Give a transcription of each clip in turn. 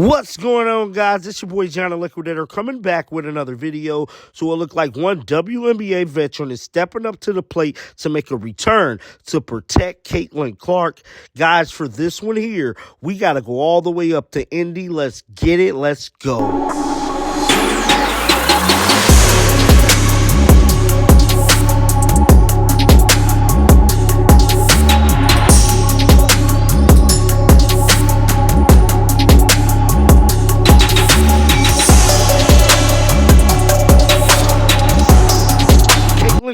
What's going on, guys? It's your boy John the Liquidator coming back with another video. So it looked like one WNBA veteran is stepping up to the plate to make a return to protect Caitlin Clark. Guys, for this one here, we got to go all the way up to Indy. Let's get it. Let's go.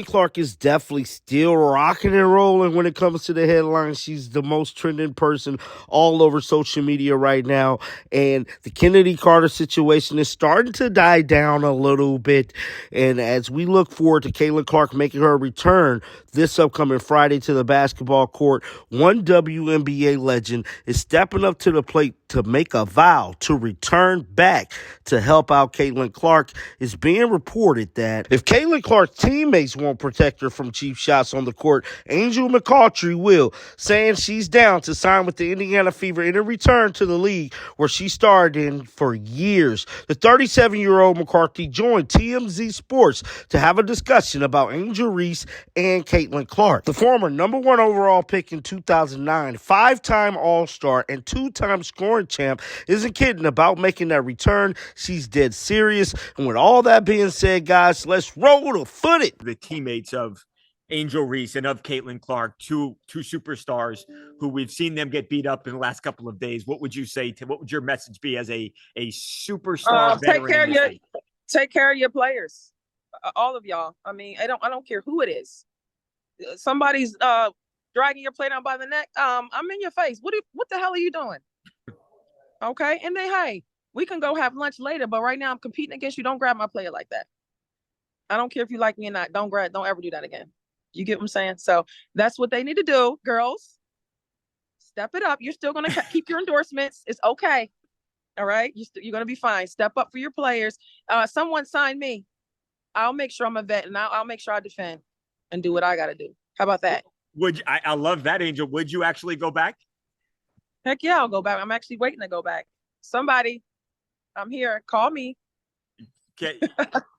Clark is definitely still rocking and rolling when it comes to the headlines. She's the most trending person all over social media right now. And the Kennedy Carter situation is starting to die down a little bit. And as we look forward to Caitlin Clark making her return this upcoming Friday to the basketball court, one WNBA legend is stepping up to the plate to make a vow to return back to help out Caitlin Clark. It's being reported that if Caitlin Clark's teammates won't protect her from cheap shots on the court, Angel McCoughtry will, saying she's down to sign with the Indiana Fever in a return to the league where she starred in for years. The 37-year-old McCoughtry joined TMZ Sports to have a discussion about Angel Reese and Caitlin Clark. The former number one overall pick in 2009, five-time All-Star, and two-time scoring champ isn't kidding about making that return. She's dead serious. And with all that being said, guys, let's roll the footage. The teammates of Angel Reese and of Caitlin Clark, two superstars who we've seen them get beat up in the last couple of days. What would you say what would your message be as a superstar veteran? Take care of your players, all of y'all. I mean, I don't care who it is. Somebody's dragging your plate down by the neck. I'm in your face. What the hell are you doing? Okay, and then hey, we can go have lunch later, but right now I'm competing against you. Don't grab my player like that. I don't care if you like me or not. Don't ever do that again. You get what I'm saying? So that's what they need to do, girls. Step it up. You're still going to keep your endorsements. It's okay. All right? You're going to be fine. Step up for your players. Someone sign me. I'll make sure I'm a vet, and I'll make sure I defend and do what I got to do. How about that? I love that, Angel. Would you actually go back? Heck yeah, I'll go back. I'm actually waiting to go back. Somebody, I'm here. Call me. Okay.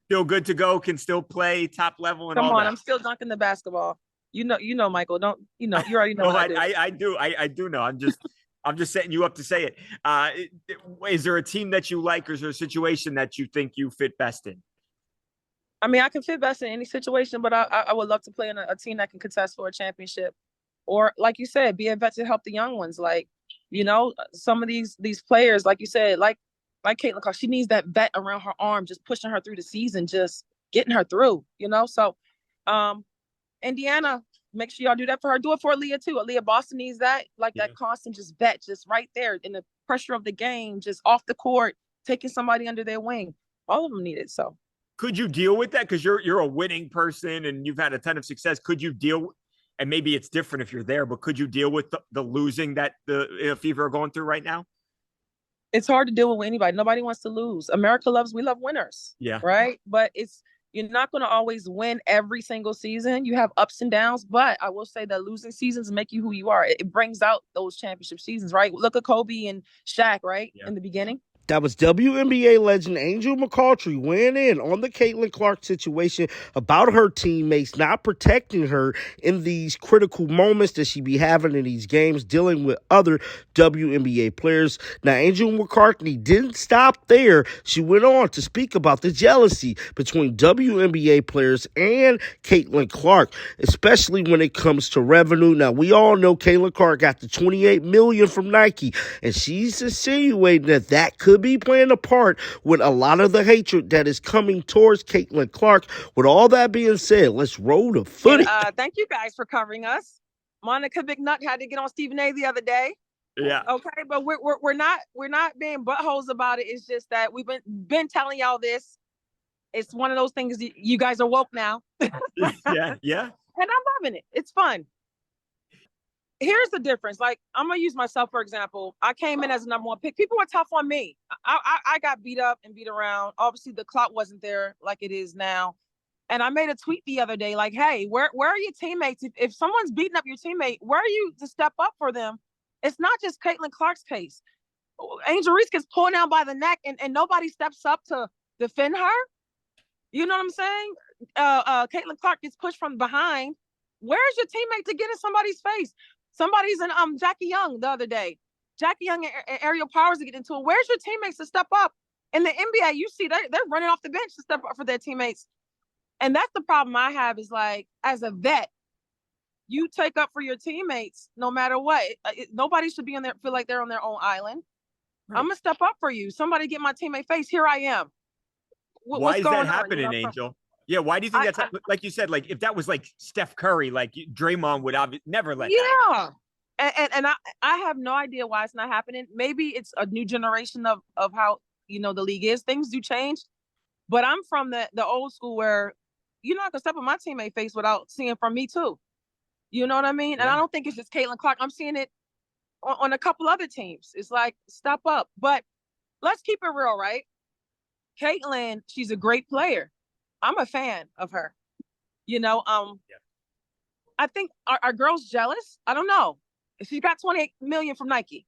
Still good to go, can still play top level and Come all on, that. I'm still dunking the basketball. You know, Michael. You already know. No, I do know. I'm just setting you up to say it. Is there a team that you like, or is there a situation that you think you fit best in? I mean, I can fit best in any situation, but I would love to play in a team that can contest for a championship, or like you said, be a vet to help the young ones. Like, some of these players, like you said, like Caitlin Clark, she needs that vet around her arm, just pushing her through the season, just getting her through, So, Indiana, make sure y'all do that for her. Do it for Aaliyah too. Aaliyah Boston needs that, that constant just vet, just right there in the pressure of the game, just off the court, taking somebody under their wing. All of them need it. So, could you deal with that? Because you're a winning person and you've had a ton of success. Could you deal? And maybe it's different if you're there, but could you deal with the losing that the Fever are going through right now? It's hard to deal with anybody. Nobody wants to lose. We love winners. Yeah. Right. But you're not going to always win every single season. You have ups and downs, but I will say that losing seasons make you who you are. It brings out those championship seasons, right? Look at Kobe and Shaq, right? Yeah. In the beginning. That was WNBA legend Angel McCoughtry weighing in on the Caitlin Clark situation about her teammates not protecting her in these critical moments that she be having in these games, dealing with other WNBA players. Now, Angel McCoughtry didn't stop there. She went on to speak about the jealousy between WNBA players and Caitlin Clark, especially when it comes to revenue. Now, we all know Caitlin Clark got the $28 million from Nike, and she's insinuating that could be playing a part with a lot of the hatred that is coming towards Caitlin Clark. With all that being said, let's roll the footage. Thank you guys for covering us. Monica McNutt had to get on Stephen A. the other day. Yeah. Okay, but we're not being buttholes about it. It's just that we've been telling y'all this. It's one of those things. You guys are woke now. Yeah. And I'm loving it. It's fun. Here's the difference. Like, I'm going to use myself, for example. I came in as a number one pick. People were tough on me. I got beat up and beat around. Obviously, the clout wasn't there like it is now. And I made a tweet the other day, like, hey, where are your teammates? If someone's beating up your teammate, where are you to step up for them? It's not just Caitlin Clark's case. Angel Reese gets pulled down by the neck and nobody steps up to defend her. You know what I'm saying? Caitlin Clark gets pushed from behind. Where's your teammate to get in somebody's face? Somebody's in Jackie Young the other day. Jackie Young and Ariel Powers to get into it. Where's your teammates to step up? In the NBA, you see they're running off the bench to step up for their teammates. And that's the problem I have is like, as a vet, you take up for your teammates no matter what. Nobody should be on there, feel like they're on their own island. Right. I'm going to step up for you. Somebody get my teammate face. Here I am. Why is that happening, on, Angel? Yeah, why do you think that's like you said, like if that was like Steph Curry, like Draymond would never let that happen. And I have no idea why it's not happening. Maybe it's a new generation of how, you know, the league is. Things do change. But I'm from the old school where you're not going to step on my teammate face without seeing from me too. You know what I mean? Yeah. And I don't think it's just Caitlin Clark. I'm seeing it on a couple other teams. It's like, step up. But let's keep it real, right? Caitlin, she's a great player. I'm a fan of her. You know, I think are girls jealous? I don't know. If she got 28 million from Nike,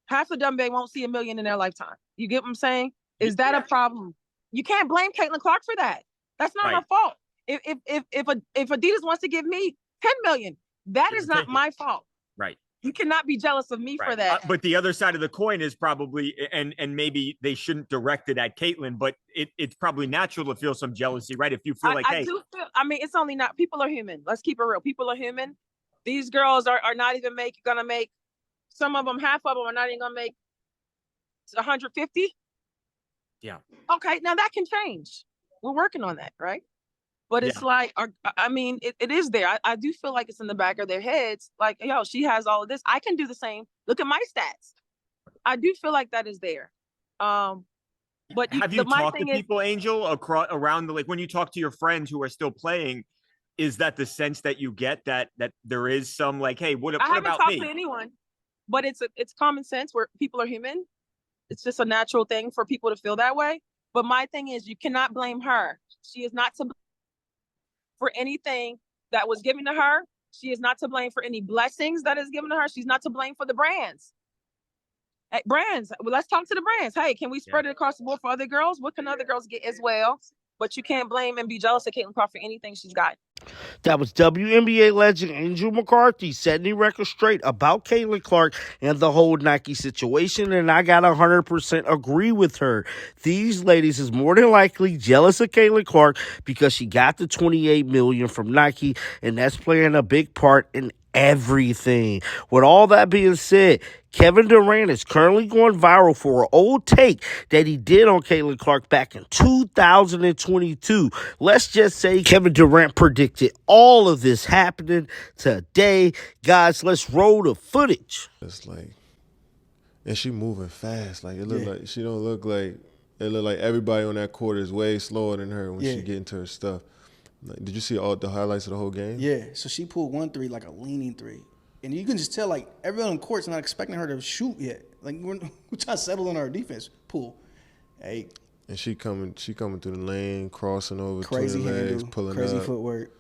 half of WNBA won't see $1 million in their lifetime. You get what I'm saying? Is that a problem? You can't blame Caitlin Clark for that. That's not her fault. If Adidas wants to give me 10 million, that is not my fault. Right. You cannot be jealous of me for that. But the other side of the coin is probably, and maybe they shouldn't direct it at Caitlin, but it's probably natural to feel some jealousy, right? If you feel like, hey. I mean, it's only not, people are human. Let's keep it real. People are human. These girls are not even going to make, some of them, half of them are not even going to make 150. Yeah. Okay, now that can change. We're working on that, right? But it's like, I mean, it is there. I do feel like it's in the back of their heads. Like, yo, she has all of this. I can do the same. Look at my stats. I do feel like that is there. But have you talked to people, Angel, around the, like when you talk to your friends who are still playing, is that the sense that you get that there is some like, hey, what about me? I haven't talked to anyone, but it's common sense where people are human. It's just a natural thing for people to feel that way. But my thing is, you cannot blame her. She is not to blame for anything that was given to her. She is not to blame for any blessings that is given to her. She's not to blame for the brands. Hey, brands, well, let's talk to the brands. Hey, can we spread it across the board for other girls? What can other girls get as well? But you can't blame and be jealous of Caitlin Clark for anything she's got. That was WNBA legend Angel McCoughtry setting the record straight about Caitlin Clark and the whole Nike situation, and I got 100% agree with her. These ladies is more than likely jealous of Caitlin Clark because she got the $28 million from Nike, and that's playing a big part in everything. With all that being said, Kevin Durant is currently going viral for an old take that he did on Caitlin Clark back in 2022. Let's just say Kevin Durant predicted all of this happening today. Guys, let's roll the footage. It's like, and she moving fast. Like it look like she don't look like, it look like everybody on that court is way slower than her when she get into her stuff. Like, did you see all the highlights of the whole game? Yeah, so she pulled 1 3, like a leaning 3. And you can just tell, like, everyone on the court's not expecting her to shoot yet. Like, we're trying to settle in our defense. Pull. Hey. And she coming through the lane, crossing over crazy between the legs, handle, pulling crazy up, footwork.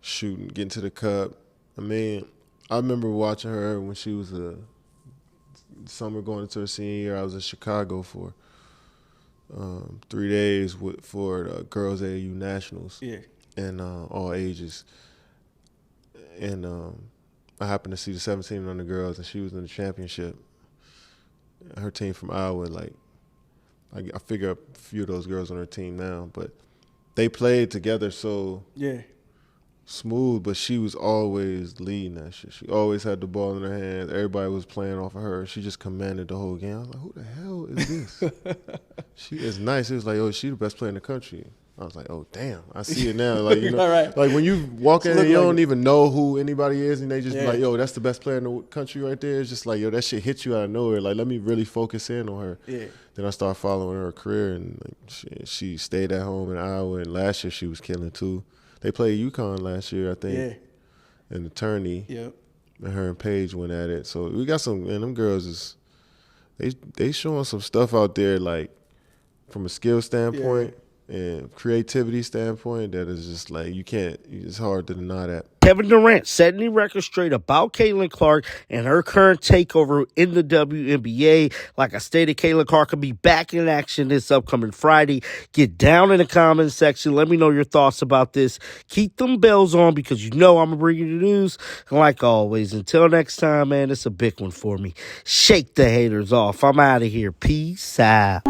Shooting, getting to the cup. I mean, I remember watching her when she was a summer going into her senior year. I was in Chicago for 3 days for Girls AAU Nationals. Yeah. And all ages. And I happened to see the 17 on the girls, and she was in the championship. Her team from Iowa, like, I figure a few of those girls on her team now, but they played together so smooth, but she was always leading that shit. She always had the ball in her hands. Everybody was playing off of her. She just commanded the whole game. I was like, who the hell is this? She is nice. It was like, oh, she the best player in the country. I was like, oh, damn, I see it now. Like, you know, right. Like when you walk in and you don't even know who anybody is, and they just be like, yo, that's the best player in the country right there. It's just like, yo, that shit hit you out of nowhere. Like, let me really focus in on her. Yeah. Then I started following her career, and like, she stayed at home in Iowa, and last year she was killing too. They played UConn last year, I think, in the tourney. Yep. And her and Paige went at it. So we got some, and them girls is, they showing some stuff out there, like, from a skill standpoint. and creativity standpoint, that is just like it's hard to deny that. Kevin Durant setting the record straight about Caitlin Clark and her current takeover in the WNBA. Like I stated, Caitlin Clark will be back in action this upcoming Friday. Get down in the comments section. Let me know your thoughts about this. Keep them bells on because you know I'm going to bring you the news. And like always, until next time, man, it's a big one for me. Shake the haters off. I'm out of here. Peace out.